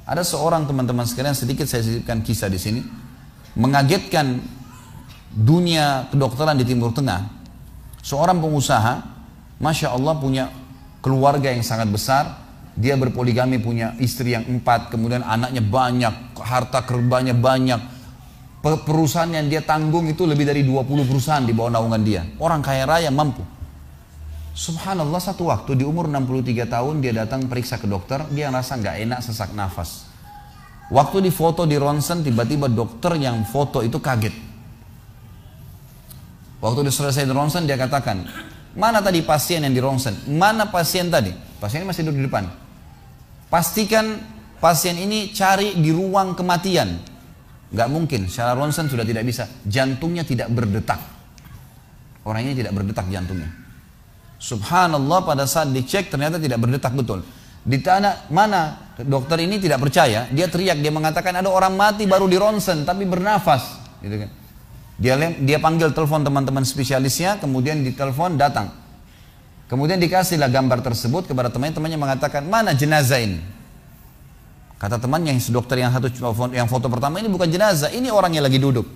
Ada seorang teman-teman sekalian, sedikit saya sisipkan kisah di sini, mengagetkan dunia kedokteran di Timur Tengah. Seorang pengusaha, Masya Allah, punya keluarga yang sangat besar. Dia berpoligami, punya istri yang 4, kemudian anaknya banyak, harta kerbanya banyak. Perusahaan yang dia tanggung itu lebih dari 20 perusahaan di bawah naungan dia. Orang kaya raya, mampu. Subhanallah, satu waktu di umur 63 tahun dia datang periksa ke dokter, dia ngerasa nggak enak, sesak nafas. Waktu di foto di ronsen, tiba-tiba dokter yang foto itu kaget. Waktu selesai di ronsen, dia katakan, mana tadi pasien yang di ronsen? Mana pasien tadi? Pasien ini masih duduk di depan. Pastikan pasien ini cari di ruang kematian. Nggak mungkin, secara ronsen sudah tidak bisa. Jantungnya tidak berdetak. Orang ini tidak berdetak jantungnya. Subhanallah, pada saat dicek ternyata tidak berdetak betul. Ditanya mana, dokter ini tidak percaya. Dia teriak, dia mengatakan ada orang mati baru di ronsen tapi bernafas, gitu kan. Dia panggil telepon teman-teman spesialisnya, kemudian ditelepon datang. Kemudian dikasihlah gambar tersebut kepada temannya mengatakan, mana jenazah ini? Kata temannya, yang dokter yang foto pertama, ini bukan jenazah, ini orang yang lagi duduk.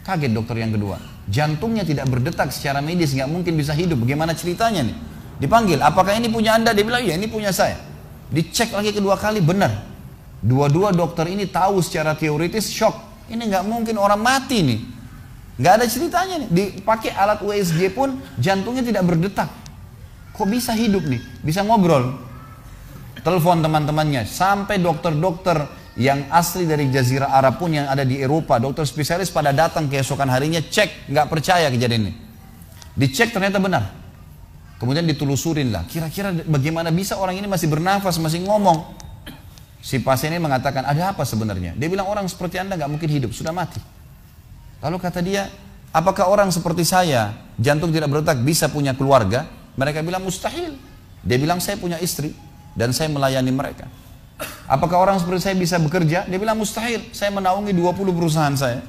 Kaget dokter yang kedua, jantungnya tidak berdetak secara medis, nggak mungkin bisa hidup. Bagaimana ceritanya nih? Dipanggil, apakah ini punya Anda? Dia bilang, iya ini punya saya. Dicek lagi kedua kali, benar. Dua-dua dokter ini tahu secara teoritis, shock. Ini nggak mungkin orang mati nih. Nggak ada ceritanya nih. Dipakai alat USG pun jantungnya tidak berdetak. Kok bisa hidup nih? Bisa ngobrol. Telepon teman-temannya, sampai dokter-dokter yang asli dari Jazirah Arab pun yang ada di Eropa, dokter spesialis pada datang keesokan harinya, cek, nggak percaya kejadian ini. Dicek ternyata benar. Kemudian ditelusurin lah, kira-kira bagaimana bisa orang ini masih bernafas, masih ngomong. Si pasien ini mengatakan, ada apa sebenarnya? Dia bilang, orang seperti Anda nggak mungkin hidup, sudah mati. Lalu kata dia, apakah orang seperti saya, jantung tidak berdetak, bisa punya keluarga? Mereka bilang mustahil. Dia bilang, saya punya istri dan saya melayani mereka. Apakah orang seperti saya bisa bekerja? Dia bilang mustahil, saya menaungi 20 perusahaan saya.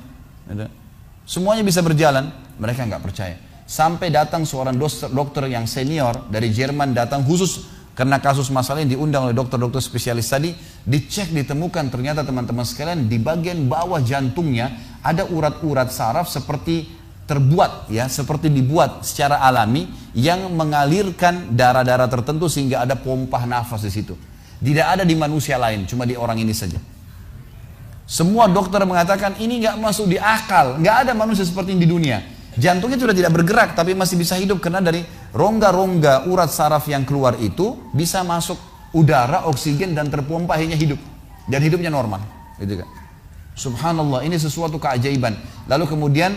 Semuanya bisa berjalan. Mereka nggak percaya. Sampai datang seorang dokter yang senior dari Jerman, datang khusus karena kasus masalah ini, diundang oleh dokter-dokter spesialis tadi. Dicek, ditemukan ternyata teman-teman sekalian, di bagian bawah jantungnya ada urat-urat saraf seperti terbuat, ya, seperti dibuat secara alami yang mengalirkan darah-darah tertentu sehingga ada pompa nafas di situ. Tidak ada di manusia lain, cuma di orang ini saja. Semua dokter mengatakan ini nggak masuk di akal, nggak ada manusia seperti ini di dunia. Jantungnya sudah tidak bergerak tapi masih bisa hidup karena dari rongga-rongga urat saraf yang keluar itu bisa masuk udara, oksigen dan terpompa, akhirnya hidup dan hidupnya normal, gitu kan. Subhanallah, ini sesuatu keajaiban. Lalu kemudian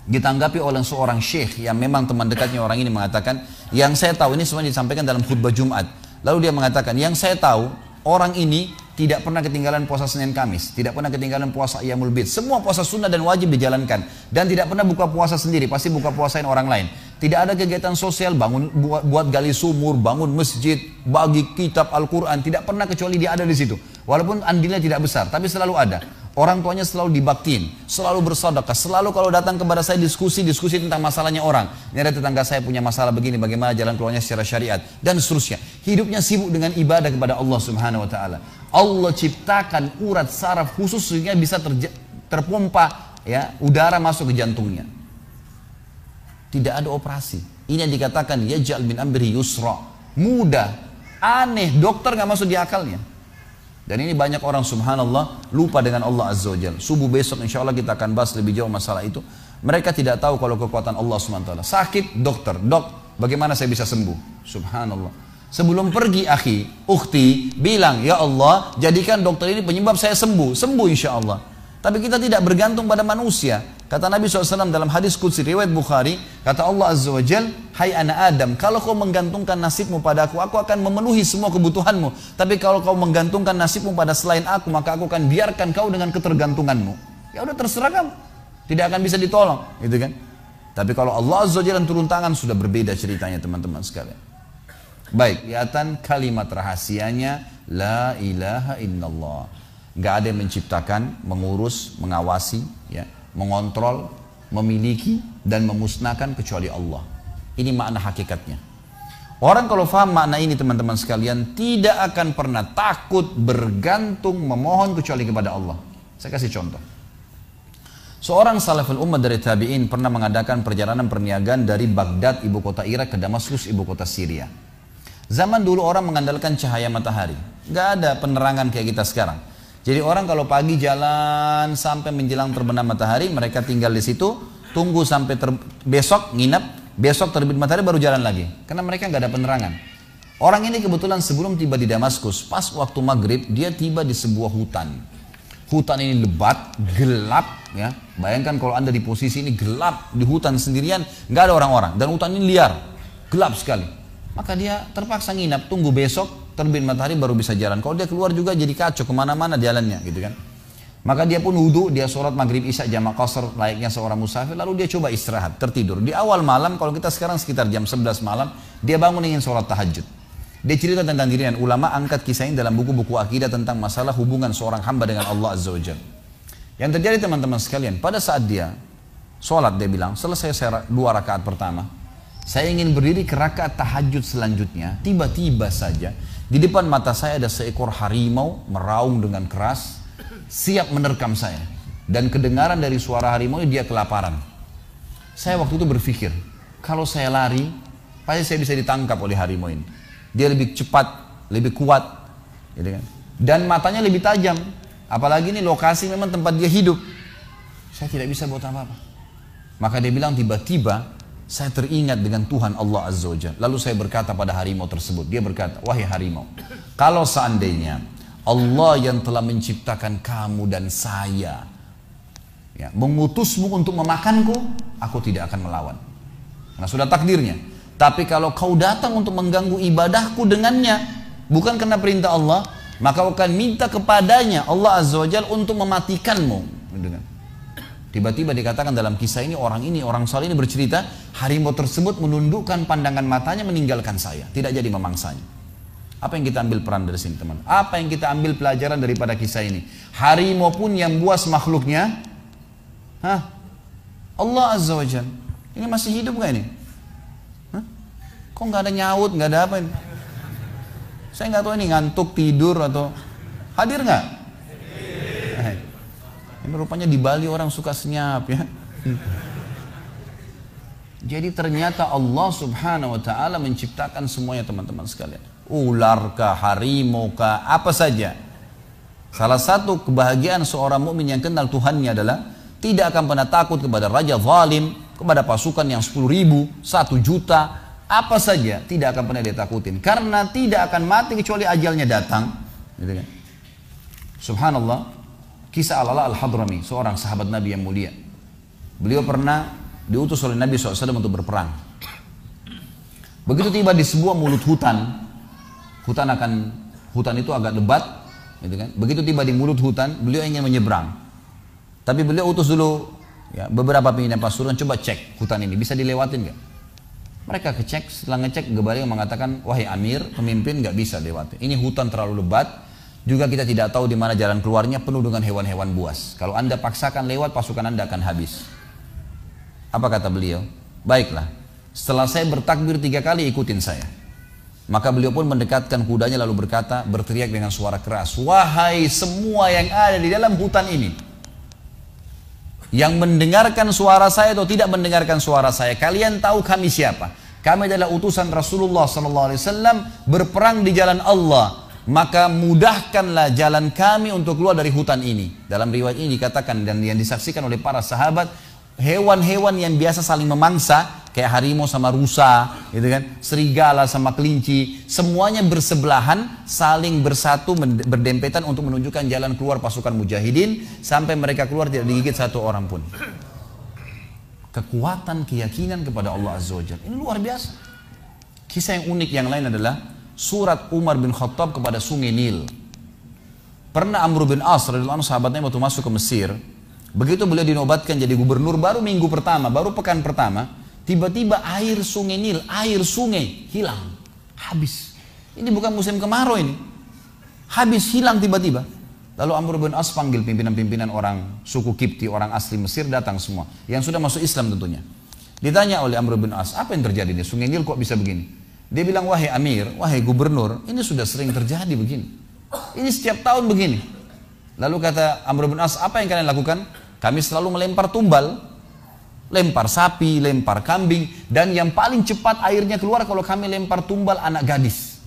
ditanggapi oleh seorang syekh yang memang teman dekatnya orang ini, mengatakan, yang saya tahu, ini semua disampaikan dalam khutbah Jumat. Lalu dia mengatakan, yang saya tahu, orang ini tidak pernah ketinggalan puasa Senin Kamis, tidak pernah ketinggalan puasa Ayyamul Bid. Semua puasa sunnah dan wajib dijalankan. Dan tidak pernah buka puasa sendiri, pasti buka puasain orang lain. Tidak ada kegiatan sosial, buat gali sumur, bangun masjid, bagi kitab Al-Quran. Tidak pernah kecuali dia ada di situ. Walaupun andilnya tidak besar, tapi selalu ada. Orang tuanya selalu dibaktiin, selalu bersedekah, selalu kalau datang kepada saya diskusi tentang masalahnya orang. Ini ada tetangga saya punya masalah begini, bagaimana jalan keluarnya secara syariat, dan seterusnya. Hidupnya sibuk dengan ibadah kepada Allah Subhanahu Wa Taala. Allah ciptakan urat saraf khusus sehingga bisa terpompa, ya, udara masuk ke jantungnya. Tidak ada operasi. Ini yang dikatakan yaj'al min amri yusra, mudah, aneh, dokter nggak masuk di akalnya. Dan ini banyak orang subhanallah lupa dengan Allah Azza wa Jalla. Subuh besok insya Allah kita akan bahas lebih jauh masalah itu. Mereka tidak tahu kalau kekuatan Allah SWT. Sakit, dokter, dok, bagaimana saya bisa sembuh? Subhanallah. Sebelum pergi akhi, ukhti, bilang, ya Allah, jadikan dokter ini penyebab saya sembuh. Sembuh insya Allah. Tapi kita tidak bergantung pada manusia. Kata Nabi SAW dalam hadis Qudsi riwayat Bukhari, kata Allah Azza wa Jal, hai anak Adam, kalau kau menggantungkan nasibmu pada aku akan memenuhi semua kebutuhanmu. Tapi kalau kau menggantungkan nasibmu pada selain aku, maka aku akan biarkan kau dengan ketergantunganmu. Ya udah, terserah kamu, tidak akan bisa ditolong, gitu kan? Tapi kalau Allah Azza wa Jal turun tangan, sudah berbeda ceritanya teman-teman sekalian. Baik, kelihatan kalimat rahasianya la ilaha illallah. Nggak ada yang menciptakan, mengurus, mengawasi, ya, mengontrol, memiliki dan memusnahkan kecuali Allah. Ini makna hakikatnya. Orang kalau faham makna ini teman-teman sekalian, tidak akan pernah takut, bergantung, memohon kecuali kepada Allah. Saya kasih contoh. Seorang salaful ummah dari tabi'in pernah mengadakan perjalanan perniagaan dari Baghdad, ibu kota Irak, ke Damaskus, ibu kota Syria. Zaman dulu orang mengandalkan cahaya matahari. Nggak ada penerangan kayak kita sekarang. Jadi orang kalau pagi jalan sampai menjelang terbenam matahari, mereka tinggal di situ, tunggu sampai besok, nginep, besok terbit matahari baru jalan lagi. Karena mereka nggak ada penerangan. Orang ini kebetulan sebelum tiba di Damaskus, pas waktu maghrib, dia tiba di sebuah hutan. Hutan ini lebat, gelap, ya. Bayangkan kalau anda di posisi ini gelap, di hutan sendirian, nggak ada orang-orang. Dan hutan ini liar, gelap sekali. Maka dia terpaksa nginap, tunggu besok, terbit matahari baru bisa jalan. Kalau dia keluar juga jadi kacau, kemana-mana jalannya, gitu kan. Maka dia pun wudhu, dia sholat maghrib isya jamak qasar layaknya seorang musafir, lalu dia coba istirahat, tertidur. Di awal malam, kalau kita sekarang sekitar jam 11 malam, dia bangun ingin sholat tahajud. Dia cerita tentang dirinya, ulama angkat kisah ini dalam buku-buku akidah tentang masalah hubungan seorang hamba dengan Allah Azza wa Jalla. Yang terjadi teman-teman sekalian, pada saat dia sholat, dia bilang, selesai saya 2 rakaat pertama, saya ingin berdiri ke rakaat tahajud selanjutnya, tiba-tiba saja, di depan mata saya ada seekor harimau meraung dengan keras, siap menerkam saya. Dan kedengaran dari suara harimau dia kelaparan. Saya waktu itu berpikir, kalau saya lari, pasti saya bisa ditangkap oleh harimau ini. Dia lebih cepat, lebih kuat, gitu kan? Dan matanya lebih tajam. Apalagi ini lokasi memang tempat dia hidup. Saya tidak bisa buat apa-apa. Maka dia bilang tiba-tiba saya teringat dengan Tuhan Allah Azza wa Jalla. Lalu saya berkata pada harimau tersebut. Dia berkata, wahai harimau, kalau seandainya Allah yang telah menciptakan kamu dan saya, ya, mengutusmu untuk memakanku, aku tidak akan melawan. Nah, sudah takdirnya. Tapi kalau kau datang untuk mengganggu ibadahku dengannya, bukan karena perintah Allah, maka kau akan minta kepadanya Allah Azza wa Jalla untuk mematikanmu. Tiba-tiba dikatakan dalam kisah ini, orang saleh ini bercerita, harimau tersebut menundukkan pandangan matanya meninggalkan saya, tidak jadi memangsanya. Apa yang kita ambil peran dari sini, teman? Apa yang kita ambil pelajaran daripada kisah ini? Harimau pun yang buas makhluknya, Allah Azza wa Jalla. Ini masih hidup gak ini? Kok nggak ada nyaut, nggak ada apa ini? Saya nggak tahu ini ngantuk, tidur atau hadir nggak? Ini rupanya di Bali orang suka senyap, ya. Jadi ternyata Allah Subhanahu wa Ta'ala menciptakan semuanya, teman-teman sekalian. Ular kah, harimau kah, apa saja. Salah satu kebahagiaan seorang mukmin yang kenal Tuhannya adalah tidak akan pernah takut kepada raja zalim, kepada pasukan yang 10.000, 1 juta, apa saja tidak akan pernah ditakutin. Karena tidak akan mati kecuali ajalnya datang. Gitu kan? Subhanallah, kisah Al-Ala Al-Hadrami, seorang sahabat Nabi yang mulia. Beliau pernah diutus oleh Nabi SAW untuk berperang. Begitu tiba di sebuah mulut hutan, hutan itu agak lebat, gitu kan? Begitu tiba di mulut hutan, beliau ingin menyeberang. Tapi beliau utus dulu, ya, beberapa pimpinan pasukan, coba cek hutan ini, bisa dilewatin nggak? Mereka kecek, setelah ngecek, Gebali mengatakan, wahai Amir, pemimpin nggak bisa lewatin. Ini hutan terlalu lebat, juga kita tidak tahu di mana jalan keluarnya, penuh dengan hewan-hewan buas. Kalau anda paksakan lewat, pasukan anda akan habis. Apa kata beliau? Baiklah, setelah saya bertakbir 3 kali, ikutin saya. Maka beliau pun mendekatkan kudanya lalu berkata, berteriak dengan suara keras, wahai semua yang ada di dalam hutan ini, yang mendengarkan suara saya atau tidak mendengarkan suara saya, kalian tahu kami siapa? Kami adalah utusan Rasulullah SAW berperang di jalan Allah. Maka mudahkanlah jalan kami untuk keluar dari hutan ini. Dalam riwayat ini dikatakan dan yang disaksikan oleh para sahabat, hewan-hewan yang biasa saling memangsa, kayak harimau sama rusa, gitu kan, serigala sama kelinci, semuanya bersebelahan, saling bersatu, berdempetan untuk menunjukkan jalan keluar pasukan mujahidin, sampai mereka keluar tidak digigit 1 orang pun. Kekuatan keyakinan kepada Allah Azza wa Jalla ini luar biasa. Kisah yang unik yang lain adalah surat Umar bin Khattab kepada sungai Nil. Pernah Amr bin As radhiyallahu anhu, sahabatnya waktu masuk ke Mesir, begitu beliau dinobatkan jadi gubernur, baru minggu pertama, baru pekan pertama, tiba-tiba air sungai Nil, air sungai hilang, habis. Ini bukan musim kemarau ini, habis, hilang tiba-tiba. Lalu Amr bin As panggil pimpinan-pimpinan orang suku Kipti, orang asli Mesir, datang semua, yang sudah masuk Islam tentunya. Ditanya oleh Amr bin As, apa yang terjadi nih, sungai Nil kok bisa begini? Dia bilang, wahai Amir, wahai Gubernur, ini sudah sering terjadi begini. Ini setiap tahun begini. Lalu kata Amr bin As, apa yang kalian lakukan? Kami selalu melempar tumbal, lempar sapi, lempar kambing, dan yang paling cepat airnya keluar kalau kami lempar tumbal anak gadis.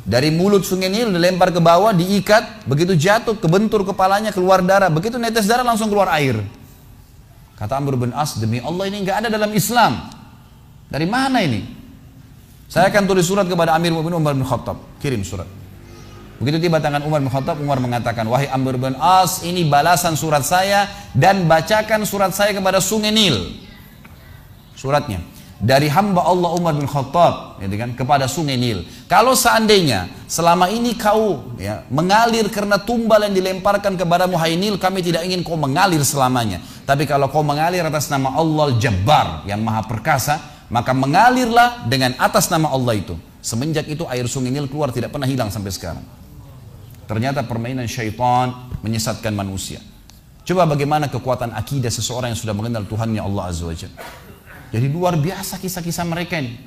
Dari mulut sungai Nil dilempar ke bawah, diikat, begitu jatuh, kebentur kepalanya, keluar darah. Begitu netes darah langsung keluar air. Kata Amr bin As, demi Allah ini nggak ada dalam Islam. Dari mana ini? Saya akan tulis surat kepada Amir Mu'minin Umar bin Khattab. Kirim surat. Begitu tiba tangan Umar bin Khattab, Umar mengatakan, wahai Amr bin As, ini balasan surat saya dan bacakan surat saya kepada sungai Nil. Suratnya. Dari hamba Allah Umar bin Khattab, gitu kan, kepada sungai Nil. Kalau seandainya selama ini kau mengalir karena tumbal yang dilemparkan kepadamu, hai Nil, kami tidak ingin kau mengalir selamanya. Tapi kalau kau mengalir atas nama Allah Al-Jabbar yang maha perkasa, maka mengalirlah dengan atas nama Allah itu. Semenjak itu air sungai Nil keluar tidak pernah hilang sampai sekarang. Ternyata permainan syaitan menyesatkan manusia. Coba bagaimana kekuatan akidah seseorang yang sudah mengenal Tuhannya Allah Azza wa Jalla. Jadi luar biasa kisah-kisah mereka ini.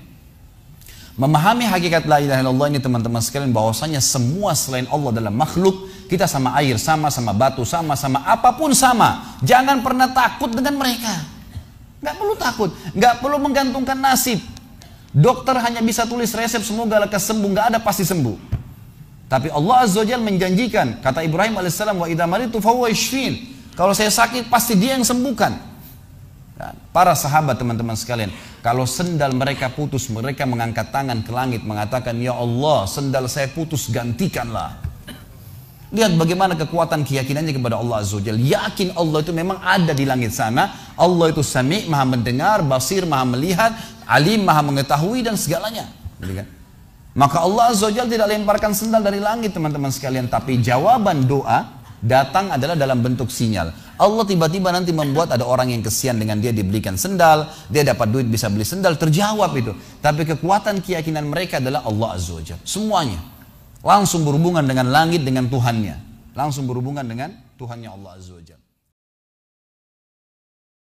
Memahami hakikat la ilaha illallah ini teman-teman sekalian, bahwasanya semua selain Allah dalam makhluk, kita sama air, sama batu, sama apapun sama. Jangan pernah takut dengan mereka. Gak perlu takut, gak perlu menggantungkan nasib. Dokter hanya bisa tulis resep semoga lekas sembuh, gak ada pasti sembuh. Tapi Allah Azza wa Jalla menjanjikan, kata Ibrahim alaihissalam, wa idza maritu fahuwa yashfin. Kalau saya sakit pasti dia yang sembuhkan. Para sahabat teman-teman sekalian, kalau sendal mereka putus, mereka mengangkat tangan ke langit mengatakan, ya Allah, sendal saya putus, gantikanlah. Lihat bagaimana kekuatan keyakinannya kepada Allah Azza wa Jalla. Yakin Allah itu memang ada di langit sana. Allah itu Sami', maha mendengar, Basir, maha melihat, Alim, maha mengetahui dan segalanya. Jadi kan? Maka Allah Azza wa Jalla tidak lemparkan sendal dari langit teman-teman sekalian, tapi jawaban doa datang adalah dalam bentuk sinyal. Allah tiba-tiba nanti membuat ada orang yang kesian dengan dia dibelikan sendal, dia dapat duit bisa beli sendal, terjawab itu. Tapi kekuatan keyakinan mereka adalah Allah Azza wa Jalla. Semuanya langsung berhubungan dengan langit, dengan Tuhannya. Langsung berhubungan dengan Tuhannya Allah Azza wa Jalla.